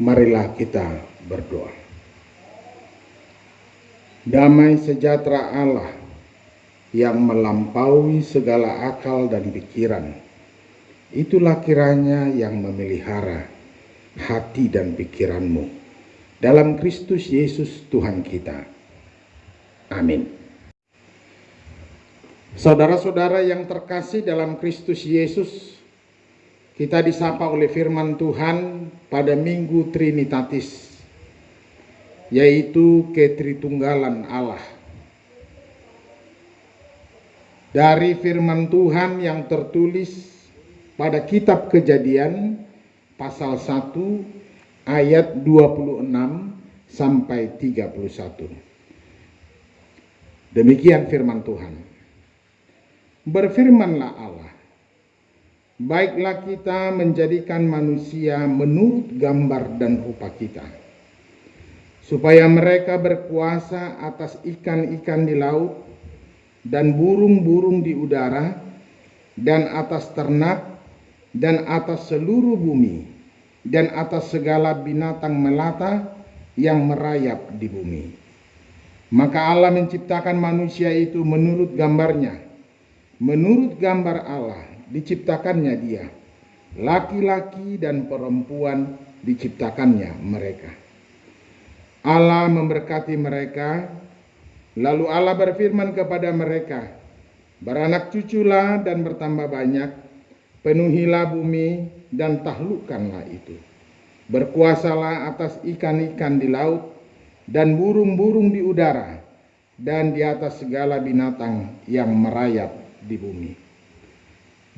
Marilah kita berdoa. Damai sejahtera Allah yang melampaui segala akal dan pikiran, itulah kiranya yang memelihara hati dan pikiranmu dalam Kristus Yesus Tuhan kita. Amin. Saudara-saudara yang terkasih dalam Kristus Yesus, kita disapa oleh firman Tuhan pada Minggu Trinitatis, yaitu ketritunggalan Allah. Dari firman Tuhan yang tertulis pada kitab Kejadian pasal 1 ayat 26 sampai 31. Demikian firman Tuhan. Berfirmanlah Allah, baiklah kita menjadikan manusia menurut gambar dan rupa kita, supaya mereka berkuasa atas ikan-ikan di laut dan burung-burung di udara dan atas ternak dan atas seluruh bumi dan atas segala binatang melata yang merayap di bumi. Maka Allah menciptakan manusia itu menurut gambarnya. Menurut gambar Allah diciptakannya dia, laki-laki dan perempuan diciptakannya mereka. Allah memberkati mereka, lalu Allah berfirman kepada mereka, beranak cuculah dan bertambah banyak, penuhilah bumi dan taklukkanlah itu. Berkuasalah atas ikan-ikan di laut dan burung-burung di udara dan di atas segala binatang yang merayap di bumi.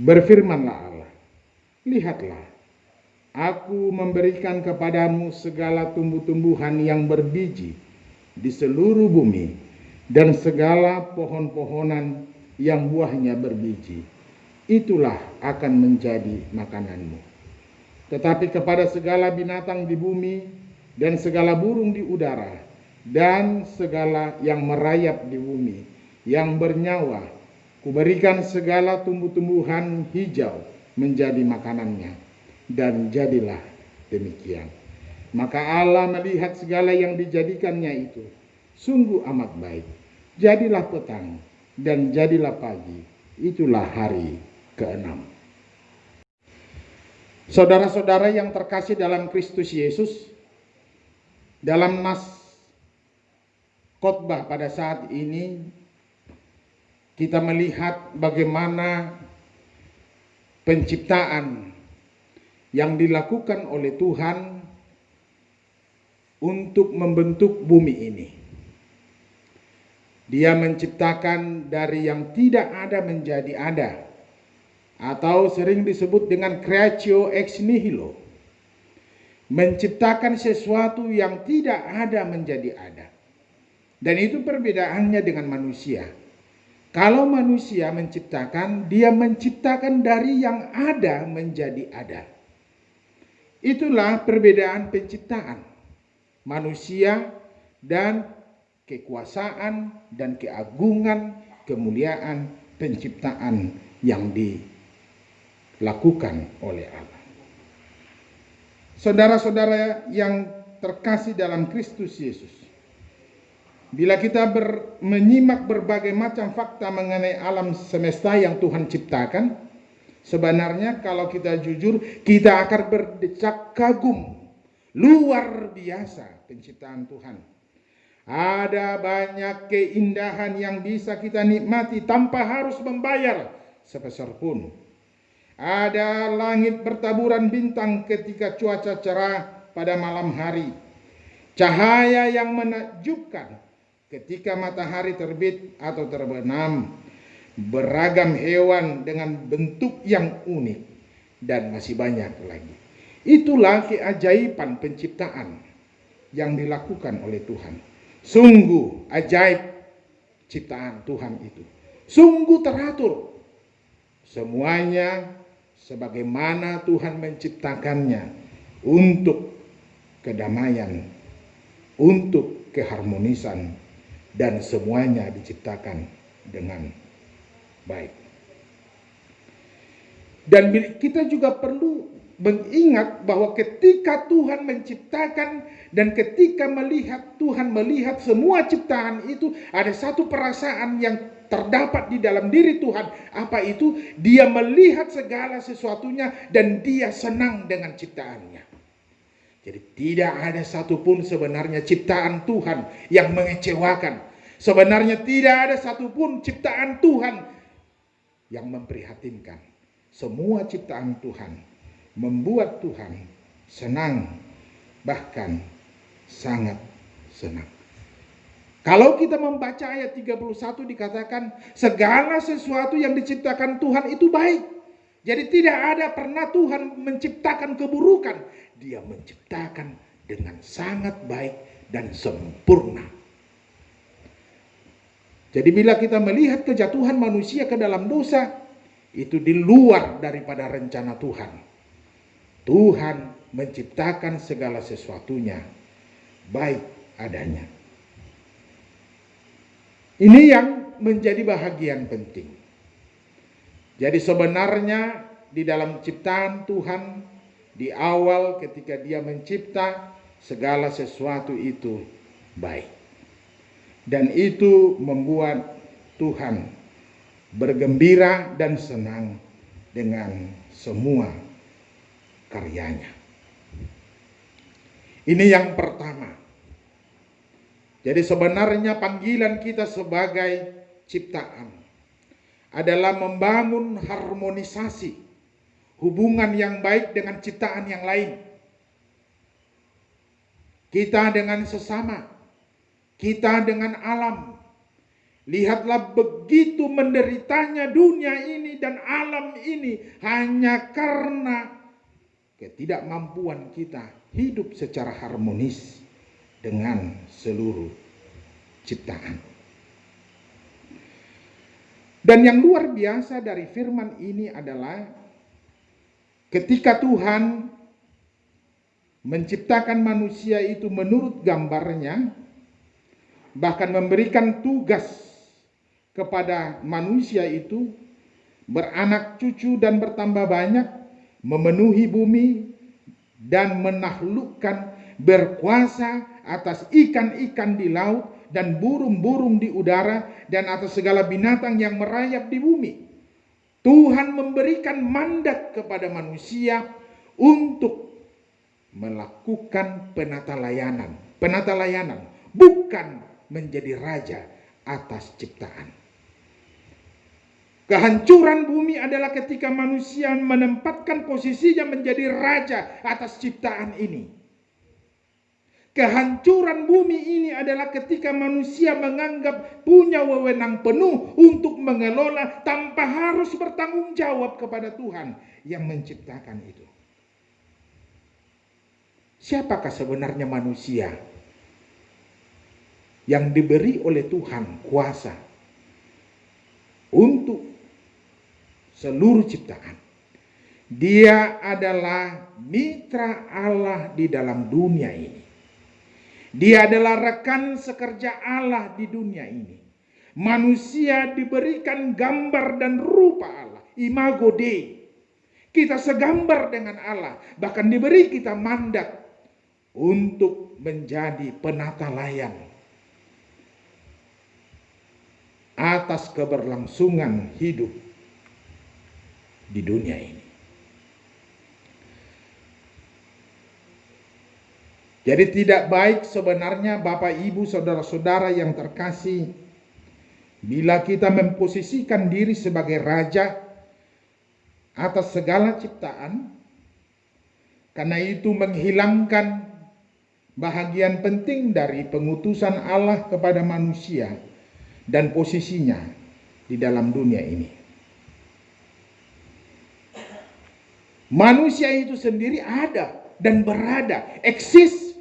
Berfirmanlah Allah, lihatlah, aku memberikan kepadamu segala tumbuh-tumbuhan yang berbiji di seluruh bumi dan segala pohon-pohonan yang buahnya berbiji. Itulah akan menjadi makananmu. Tetapi kepada segala binatang di bumi dan segala burung di udara dan segala yang merayap di bumi yang bernyawa, kuberikan segala tumbuh-tumbuhan hijau menjadi makanannya. Dan jadilah demikian. Maka Allah melihat segala yang dijadikannya itu sungguh amat baik. Jadilah petang dan jadilah pagi. Itulah hari ke-6. Saudara-saudara yang terkasih dalam Kristus Yesus, dalam nas khotbah pada saat ini kita melihat bagaimana penciptaan yang dilakukan oleh Tuhan untuk membentuk bumi ini. Dia menciptakan dari yang tidak ada menjadi ada, atau sering disebut dengan creatio ex nihilo. Menciptakan sesuatu yang tidak ada menjadi ada. Dan itu perbedaannya dengan manusia. Kalau manusia menciptakan, dia menciptakan dari yang ada menjadi ada. Itulah perbedaan penciptaan manusia dan kekuasaan dan keagungan, kemuliaan penciptaan yang dilakukan oleh Allah. Saudara-saudara yang terkasih dalam Kristus Yesus, bila kita menyimak berbagai macam fakta mengenai alam semesta yang Tuhan ciptakan, sebenarnya kalau kita jujur, kita akan berdecak kagum. Luar biasa penciptaan Tuhan. Ada banyak keindahan yang bisa kita nikmati tanpa harus membayar sebesar pun. Ada langit bertaburan bintang ketika cuaca cerah pada malam hari. Cahaya yang menakjubkan ketika matahari terbit atau terbenam. Beragam hewan dengan bentuk yang unik. Dan masih banyak lagi. Itulah keajaiban penciptaan yang dilakukan oleh Tuhan. Sungguh ajaib ciptaan Tuhan itu. Sungguh teratur. Semuanya sebagaimana Tuhan menciptakannya untuk kedamaian, untuk keharmonisan, dan semuanya diciptakan dengan baik. Dan kita juga perlu mengingat bahwa ketika Tuhan menciptakan dan ketika Tuhan melihat semua ciptaan itu, ada satu perasaan yang terdapat di dalam diri Tuhan. Apa itu? Dia melihat segala sesuatunya dan dia senang dengan ciptaannya. Jadi tidak ada satupun sebenarnya ciptaan Tuhan yang mengecewakan. Sebenarnya tidak ada satupun ciptaan Tuhan yang memprihatinkan. Semua ciptaan Tuhan membuat Tuhan senang, bahkan sangat senang. Kalau kita membaca ayat 31 dikatakan segala sesuatu yang diciptakan Tuhan itu baik. Jadi tidak ada pernah Tuhan menciptakan keburukan. Dia menciptakan dengan sangat baik dan sempurna. Jadi bila kita melihat kejatuhan manusia ke dalam dosa, itu di luar daripada rencana Tuhan. Tuhan menciptakan segala sesuatunya baik adanya. Ini yang menjadi bahagian penting. Jadi sebenarnya di dalam ciptaan Tuhan, di awal ketika dia mencipta, segala sesuatu itu baik. Dan itu membuat Tuhan bergembira dan senang dengan semua karyanya. Ini yang pertama. Jadi sebenarnya panggilan kita sebagai ciptaan adalah membangun harmonisasi hubungan yang baik dengan ciptaan yang lain. Kita dengan sesama, kita dengan alam. Lihatlah begitu menderitanya dunia ini dan alam ini hanya karena ketidakmampuan kita hidup secara harmonis dengan seluruh ciptaan. Dan yang luar biasa dari firman ini adalah ketika Tuhan menciptakan manusia itu menurut gambarnya, bahkan memberikan tugas kepada manusia itu beranak cucu dan bertambah banyak, memenuhi bumi dan menaklukkan, berkuasa atas ikan-ikan di laut dan burung-burung di udara dan atas segala binatang yang merayap di bumi. Tuhan memberikan mandat kepada manusia untuk melakukan penata layanan, bukan menjadi raja atas ciptaan. Kehancuran bumi adalah ketika manusia menempatkan posisinya menjadi raja atas ciptaan ini. Kehancuran bumi ini adalah ketika manusia menganggap punya wewenang penuh untuk mengelola tanpa harus bertanggung jawab kepada Tuhan yang menciptakan itu. Siapakah sebenarnya manusia yang diberi oleh Tuhan kuasa untuk seluruh ciptaan? Dia adalah mitra Allah di dalam dunia ini. Dia adalah rekan sekerja Allah di dunia ini. Manusia diberikan gambar dan rupa Allah, imago Dei. Kita segambar dengan Allah, bahkan diberi kita mandat untuk menjadi penata layan atas keberlangsungan hidup di dunia ini. Jadi tidak baik sebenarnya Bapak Ibu saudara-saudara yang terkasih, bila kita memposisikan diri sebagai raja atas segala ciptaan, karena itu menghilangkan bahagian penting dari pengutusan Allah kepada manusia dan posisinya di dalam dunia ini. Manusia itu sendiri ada dan berada, eksis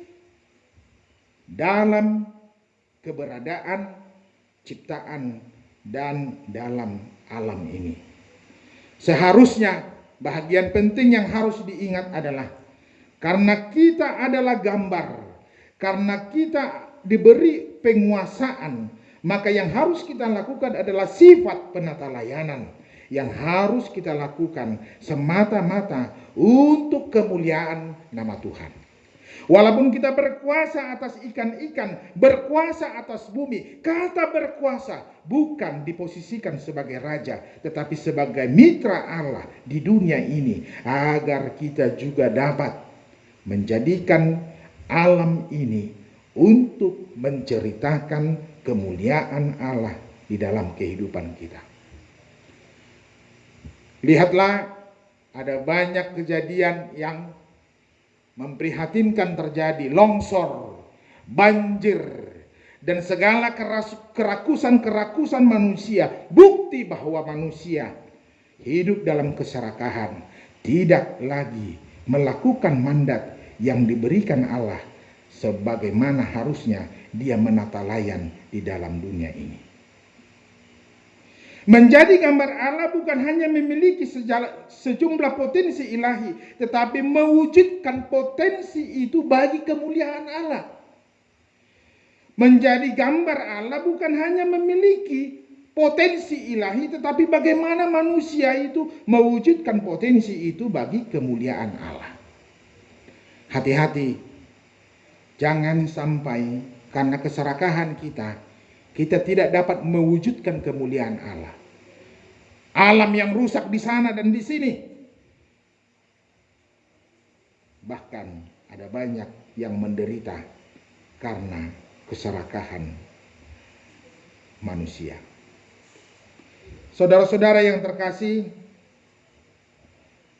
dalam keberadaan ciptaan dan dalam alam ini. Seharusnya bahagian penting yang harus diingat adalah karena kita adalah gambar, karena kita diberi penguasaan, maka yang harus kita lakukan adalah sifat penata layanan yang harus kita lakukan semata-mata untuk kemuliaan nama Tuhan. Walaupun kita berkuasa atas ikan-ikan, berkuasa atas bumi, kata berkuasa bukan diposisikan sebagai raja, tetapi sebagai mitra Allah di dunia ini, agar kita juga dapat menjadikan alam ini untuk menceritakan kemuliaan Allah di dalam kehidupan kita. Lihatlah, ada banyak kejadian yang memprihatinkan terjadi, longsor, banjir, dan segala kerakusan manusia. Bukti bahwa manusia hidup dalam keserakahan, tidak lagi melakukan mandat yang diberikan Allah sebagaimana harusnya dia menata layan di dalam dunia ini. Menjadi gambar Allah bukan hanya memiliki sejumlah potensi ilahi, tetapi mewujudkan potensi itu bagi kemuliaan Allah. Menjadi gambar Allah bukan hanya memiliki potensi ilahi, tetapi bagaimana manusia itu mewujudkan potensi itu bagi kemuliaan Allah. Hati-hati, jangan sampai karena keserakahan kita tidak dapat mewujudkan kemuliaan Allah. Alam yang rusak di sana dan di sini. Bahkan ada banyak yang menderita karena keserakahan manusia. Saudara-saudara yang terkasih,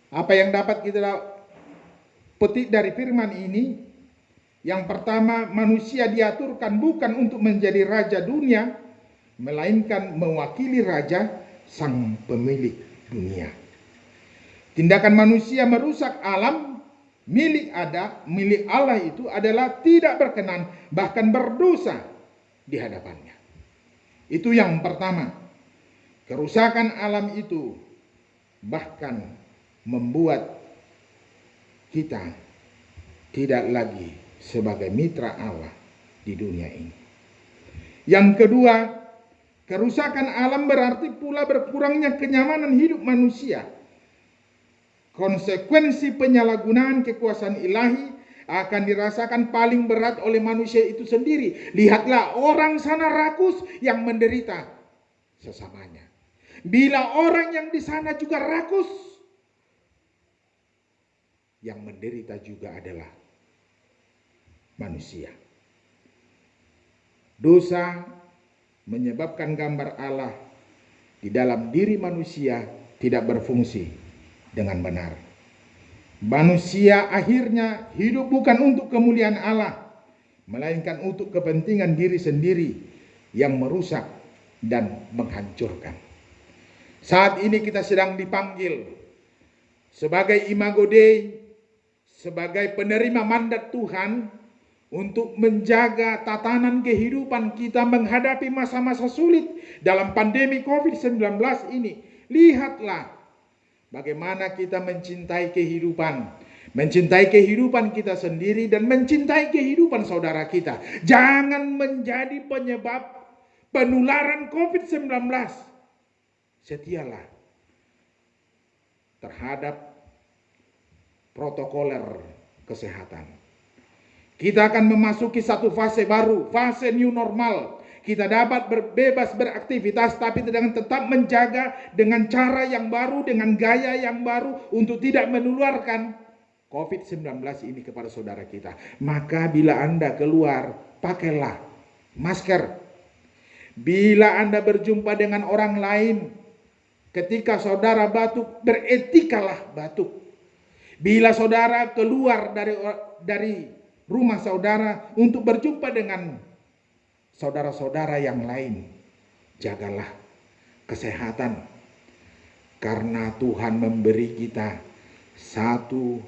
apa yang dapat kita petik dari firman ini? Yang pertama, manusia diaturkan bukan untuk menjadi raja dunia, melainkan mewakili raja sang pemilik dunia. Tindakan manusia merusak alam milik Allah itu adalah tidak berkenan, bahkan berdosa di hadapannya. Itu yang pertama. Kerusakan alam itu bahkan membuat kita tidak lagi sebagai mitra Allah di dunia ini. Yang kedua, kerusakan alam berarti pula berkurangnya kenyamanan hidup manusia. Konsekuensi penyalahgunaan kekuasaan ilahi akan dirasakan paling berat oleh manusia itu sendiri. Lihatlah, orang sana rakus yang menderita sesamanya. Bila orang yang di sana juga rakus, yang menderita juga adalah manusia. Dosa menyebabkan gambar Allah di dalam diri manusia tidak berfungsi dengan benar. Manusia akhirnya hidup bukan untuk kemuliaan Allah, melainkan untuk kepentingan diri sendiri yang merusak dan menghancurkan. Saat ini kita sedang dipanggil sebagai imago Dei, sebagai penerima mandat Tuhan untuk menjaga tatanan kehidupan kita menghadapi masa-masa sulit dalam pandemi COVID-19 ini. Lihatlah bagaimana kita mencintai kehidupan kita sendiri dan mencintai kehidupan saudara kita. Jangan menjadi penyebab penularan COVID-19. Setialah terhadap protokoler kesehatan. Kita akan memasuki satu fase baru, fase new normal. Kita dapat bebas beraktivitas, tapi dengan tetap menjaga dengan cara yang baru, dengan gaya yang baru untuk tidak menularkan COVID-19 ini kepada saudara kita. Maka bila Anda keluar, pakailah masker. Bila Anda berjumpa dengan orang lain, ketika saudara batuk, beretikalah batuk. Bila saudara keluar dari rumah saudara untuk berjumpa dengan saudara-saudara yang lain, jagalah kesehatan, karena Tuhan memberi kita satu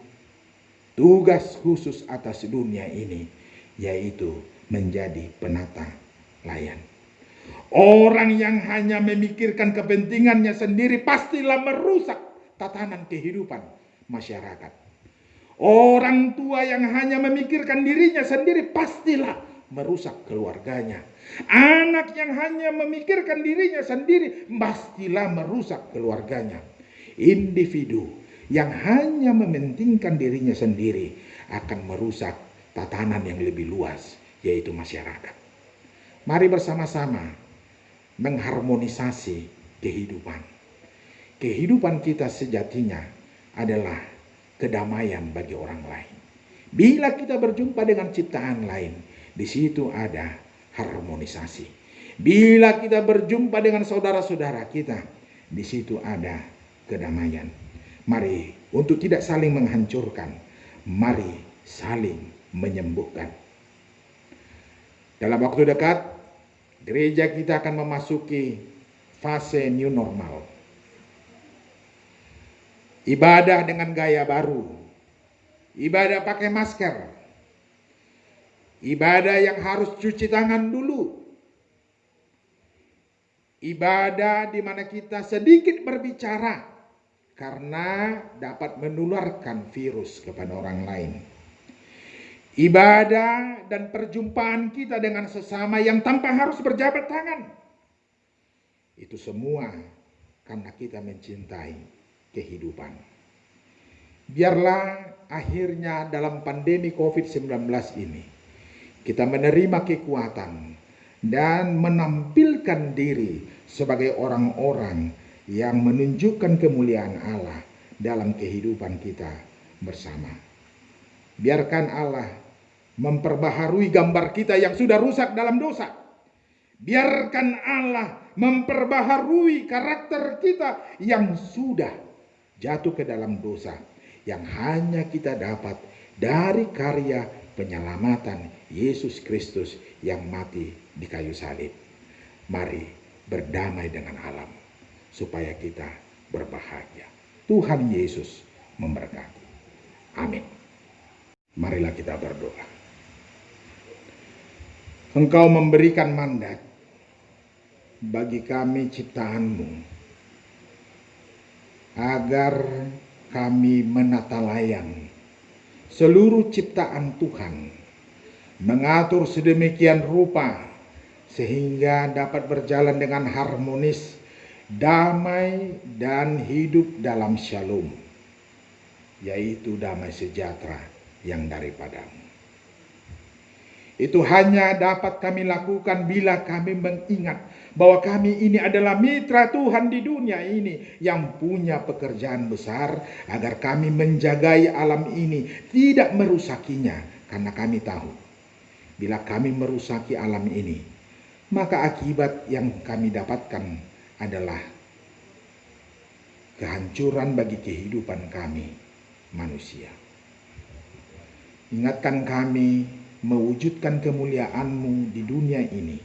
tugas khusus atas dunia ini, yaitu menjadi penata layan. Orang yang hanya memikirkan kepentingannya sendiri pastilah merusak tatanan kehidupan masyarakat. Orang tua yang hanya memikirkan dirinya sendiri pastilah merusak keluarganya. Anak yang hanya memikirkan dirinya sendiri pastilah merusak keluarganya. Individu yang hanya mementingkan dirinya sendiri akan merusak tatanan yang lebih luas, yaitu masyarakat. Mari bersama-sama mengharmonisasi kehidupan. Kehidupan kita sejatinya adalah kedamaian bagi orang lain. Bila kita berjumpa dengan ciptaan lain, di situ ada harmonisasi. Bila kita berjumpa dengan saudara-saudara kita, di situ ada kedamaian. Mari untuk tidak saling menghancurkan, mari saling menyembuhkan. Dalam waktu dekat, gereja kita akan memasuki fase new normal. Ibadah dengan gaya baru. Ibadah pakai masker. Ibadah yang harus cuci tangan dulu. Ibadah di mana kita sedikit berbicara karena dapat menularkan virus kepada orang lain. Ibadah dan perjumpaan kita dengan sesama yang tanpa harus berjabat tangan. Itu semua karena kita mencintai kehidupan. Biarlah akhirnya dalam pandemi COVID-19 ini kita menerima kekuatan dan menampilkan diri sebagai orang-orang yang menunjukkan kemuliaan Allah dalam kehidupan kita bersama. Biarkan Allah memperbaharui gambar kita yang sudah rusak dalam dosa. Biarkan Allah memperbaharui karakter kita yang sudah jatuh ke dalam dosa, yang hanya kita dapat dari karya penyelamatan Yesus Kristus yang mati di kayu salib. Mari berdamai dengan alam supaya kita berbahagia. Tuhan Yesus memberkati. Amin. Marilah kita berdoa. Engkau memberikan mandat bagi kami ciptaan-Mu agar kami menata layang seluruh ciptaan Tuhan, mengatur sedemikian rupa sehingga dapat berjalan dengan harmonis, damai, dan hidup dalam shalom, yaitu damai sejahtera yang daripada-Mu. Itu hanya dapat kami lakukan bila kami mengingat bahwa kami ini adalah mitra Tuhan di dunia ini yang punya pekerjaan besar agar kami menjagai alam ini, tidak merusakinya, karena kami tahu bila kami merusaki alam ini, maka akibat yang kami dapatkan adalah kehancuran bagi kehidupan kami manusia. Ingatkan kami mewujudkan kemuliaan-Mu di dunia ini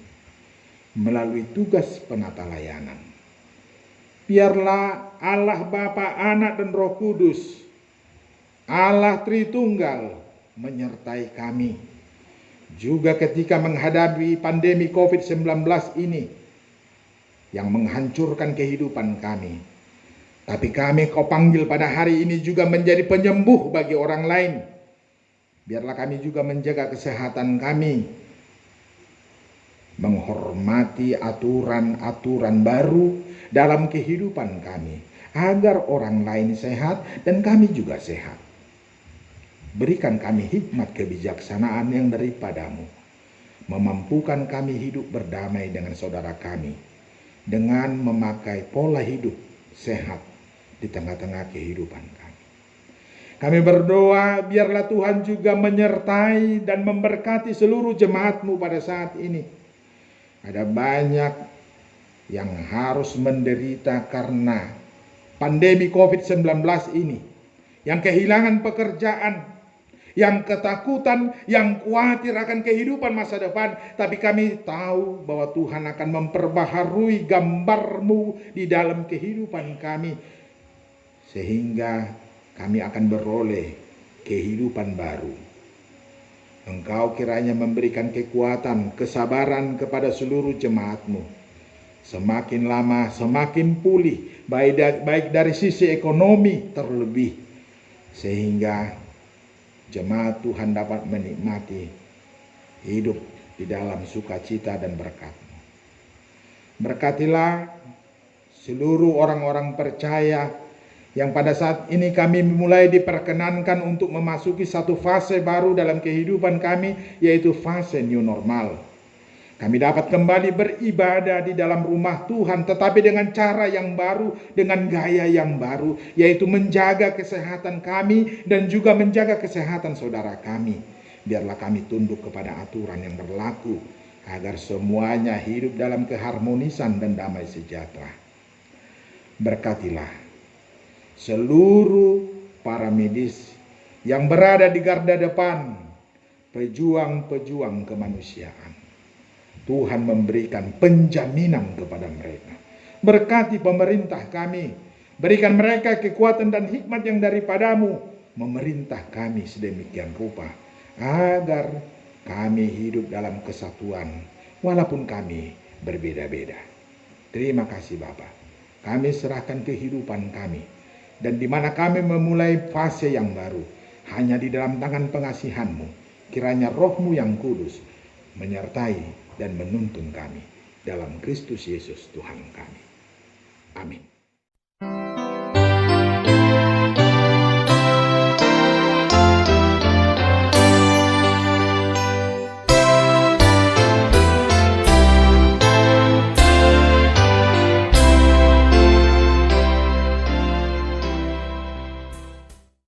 melalui tugas penata layanan. Biarlah Allah Bapa, Anak, dan Roh Kudus, Allah Tritunggal, menyertai kami juga ketika menghadapi pandemi COVID-19 ini yang menghancurkan kehidupan kami. Tapi kami Kau panggil pada hari ini juga menjadi penyembuh bagi orang lain. Biarlah kami juga menjaga kesehatan kami, menghormati aturan-aturan baru dalam kehidupan kami, agar orang lain sehat dan kami juga sehat. Berikan kami hikmat kebijaksanaan yang daripada-Mu, memampukan kami hidup berdamai dengan saudara kami, dengan memakai pola hidup sehat di tengah-tengah kehidupan kami. Kami berdoa biarlah Tuhan juga menyertai dan memberkati seluruh jemaat-Mu pada saat ini. Ada banyak yang harus menderita karena pandemi COVID-19 ini, yang kehilangan pekerjaan, yang ketakutan, yang khawatir akan kehidupan masa depan. Tapi kami tahu bahwa Tuhan akan memperbaharui gambar-Mu di dalam kehidupan kami, sehingga kami akan beroleh kehidupan baru. Engkau kiranya memberikan kekuatan, kesabaran kepada seluruh jemaat-Mu. Semakin lama semakin pulih, baik dari sisi ekonomi terlebih, sehingga jemaat Tuhan dapat menikmati hidup di dalam sukacita dan berkat-Mu. Berkatilah seluruh orang-orang percaya yang pada saat ini kami mulai diperkenankan untuk memasuki satu fase baru dalam kehidupan kami, yaitu fase new normal. Kami dapat kembali beribadah di dalam rumah Tuhan, tetapi dengan cara yang baru, dengan gaya yang baru, yaitu menjaga kesehatan kami dan juga menjaga kesehatan saudara kami. Biarlah kami tunduk kepada aturan yang berlaku, agar semuanya hidup dalam keharmonisan dan damai sejahtera. Berkatilah seluruh para medis yang berada di garda depan, pejuang-pejuang kemanusiaan. Tuhan memberikan penjaminan kepada mereka. Berkati pemerintah kami, berikan mereka kekuatan dan hikmat yang daripada-Mu, memerintah kami sedemikian rupa, agar kami hidup dalam kesatuan, walaupun kami berbeda-beda. Terima kasih Bapa. Kami serahkan kehidupan kami, dan di mana kami memulai fase yang baru, hanya di dalam tangan pengasihan-Mu. Kiranya Roh-Mu yang kudus menyertai dan menuntun kami dalam Kristus Yesus Tuhan kami. Amin.